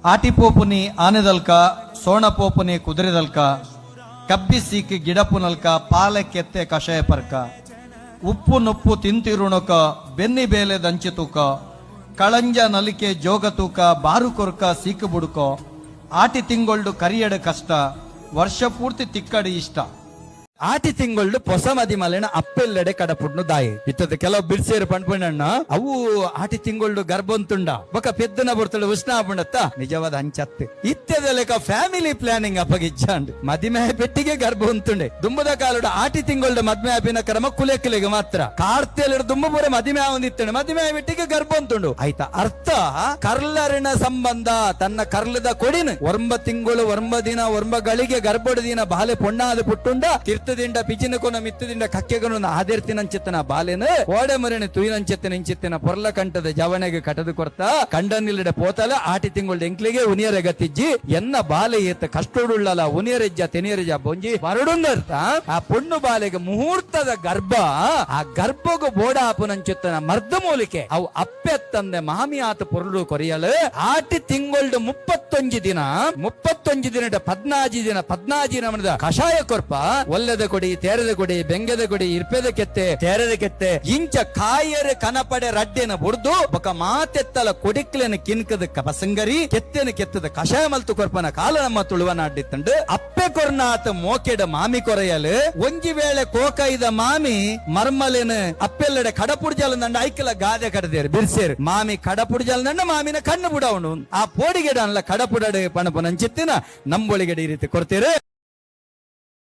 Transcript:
ಆಟಿಪೋಪುನಿ ಆನೆದಲ್ಕ ಸೋಣಪೋಪುನಿ ಕುದುರೆದಲ್ಕ ಕಬ್ಬಿಸಿಕ್ಕಿ ಗಿಡಪುನಲ್ಕ ಪಾಲಕ್ಕೆತ್ತೆ ಕಷಾಯ ಪರ್ಕ ಉಪ್ಪು ನೊಪ್ಪು ತಿಂತಿರುಣಕ ಬೆನ್ನಿ ಬೇಲೆ ದಂಚಿ ತೂಕ ಕಳಂಜ ನಲಿಕೆ ಜೋಗ ತೂಕ ಬಾರು ಕೊರ್ಕ ಸೀಕು ಬುಡುಕೋ ಆಟಿ ತಿಂಗೊಳ್ಳು ಕರಿಯಡ ಕಷ್ಟ ವರ್ಷ ಪೂರ್ತಿ ತಿಕ್ಕಡಿ ಇಷ್ಟ ಆಟಿ ತಿಂಗಳು ಹೊಸ ಮದಿ ಮಲೆನ ಅಪ್ಪೆಲ್ಲೆಡೆ ಕಡಪುಡ್ನು ದಾಯಿ ಇತ್ತದ ಕೆಲವು ಬಿಡ್ಸೇರು ಪಂಡ್ಪಣ್ಣ ಅವು ಆಟಿ ತಿಂಗಳು ಗರ್ಭಂತುಂಡ ಬೊಕ ಪೆದ್ದನ ಬರ್ತಳು ಉಷ್ಣ ಪುಂಡತ್ತ ನಿಜವಾದ ಹಂಚತ್ತೆ ಇತ್ಯದ ಲೆಕ್ಕ ಫ್ಯಾಮಿಲಿ ಪ್ಲಾನಿಂಗ್ ಅಪ್ಪಗಿಚ್ಚಾಂಡ್ ಮದಿಮೆ ಪೆಟ್ಟಿಗೆ ಗರ್ಭ ಉಂತುಂಡೆ ದುಂಬದ ಕಾಲದ ಆಟಿ ತಿಂಗಳು ಮದ್ಮೆ ಅಭಿನ ಕ್ರಮ ಕುಲೆಕಿಲೆಗೆ ಮಾತ್ರ ಕಾರ್ತೆಲ್ಲ ದುಂಬ ಪೂರ ಮದಿಮೆ ಒಂದಿತ್ತಣೆ ಮದಿಮೆ ಪೆಟ್ಟಿಗೆ ಗರ್ಭ ಉಂತುಂಡು ಆಯ್ತಾ ಅರ್ಥ ಕರ್ಲರಿನ ಸಂಬಂಧ ತನ್ನ ಕರ್ಲದ ಕೊಡಿನ ಒರ್ಂಬ ತಿಂಗಳು ಒರ್ಂಬ ದಿನ ಒರ್ಂಬಗಳಿಗೆ ಗರ್ಭದ ದಿನ ಬಾಲೆ ಪೊಣ್ಣಾದ ಪುಟ್ಟುಂಡ ದಿಂದ ಪಿಜಿನಕೊನ ಮಿತ್ತದಿಂದ ಕಕ್ಕೆಗನ ಆದಿರ್ತಿನಂಚಿತ್ತನ ಬಾಲೆನ ಓಡೆ ಮರಿನ ತುಯಿನಂಚಿತ್ತಿನ ಇಂಚಿತ್ತಿನ ಪೊರ್ಲ ಕಂಠದ ಜವನೆಗೆ ಕಟದು ಕೊರ್ತ ಕಂಡನಿಲ್ಲಡೆ ಪೋತಲ ಆಟಿ ತಿಂಗಳು ಎಂಕ್ಲಿಗೆ ಉನಿಯರ ಗತಿಜ್ಜಿ ಎನ್ನ ಬಾಲೆ ಏತ ಕಷ್ಟುಡುಳ್ಳಲ ಉನಿಯರೆಜ್ಜ ತೆನಿಯರೆಜ್ಜ ಬೊಂಜಿ ಬರಡುಂದರ್ತ ಆ ಪೊಣ್ಣು ಬಾಲೆಗೆ ಮುಹೂರ್ತದ ಗರ್ಭ ಆ ಗರ್ಭಗ ಬೋಡಾಪುನಂಚಿತ್ತನ ಮರ್ದ ಮೂಲಿಕೆ ಅವು ಅಪ್ಪೆ ತಂದೆ ಮಾಮಿ ಆತ ಪೊರ್ಲು ಕೊರಿಯಲು ಆಟಿ ತಿಂಗಳು 31 ದಿನ 14 ದಿನ ಕಷಾಯ ಕೊರ್ಪ ಒಲ್ಲೆದ ಕೊಡಿ ತೇರದ ಕೊಡಿ ಬೆಂಗದ ಕೊಡಿ ಇರ್ಪೆದ ಕೆತ್ತೆ ತೇರದ ಕೆತ್ತೆ ಇಂಚ ಕಾಯರ ಕನಪಡೆ ರಡ್ಡೆನ ಬುಡ್ದು ಬೊಕ ಮಾತೆತ್ತಲ ಕೊಡಿಕ್ಲೆನ ಕಿನ್ಕದ ಪಸಂಗರಿ ಕೆತ್ತೆನ ಕೆತ್ತದ ಕಷಾಯ ಮಲ್ತು ಕೊರ್ಪನ ಕಾಲ ನಮ್ಮ ತುಳುವನಾಡಿತ್ತಂಡು ಅಪ್ಪೆ ಕೊರ್ನಾತ ಮೋಕೆಡ ಮಾಮಿ ಕೊರೆಯಲು ಒಂಜಿ ವೇಳೆ ಕೋಕೈದ ಮಾಮಿ ಮರ್ಮಲೆನ ಅಪ್ಪೆಲ್ಲಡೆ ಕಡಪುಡ್ಜಾಲಂದಂಡ ಐಕಲ ಗಾದೆ ಕಡದೇರು ಬಿರ್ಸೇರು ಮಾಮಿ ಕಡಪುಡ್ಜಾಲಂದಂಡ ಮಾಮಿನ ಕಣ್ಣು ಬುಡವನು ಆ ಪೋಡಿಗೆಡ ಅಲ್ಲ ಕಡಪುಡಡೆ ಪಣಪನಂಚಿತ್ತಿನ ನಂಬೊಳಿಗೆಡೆ ಈ ರೀತಿ ಕೊಡ್ತೀರಿ.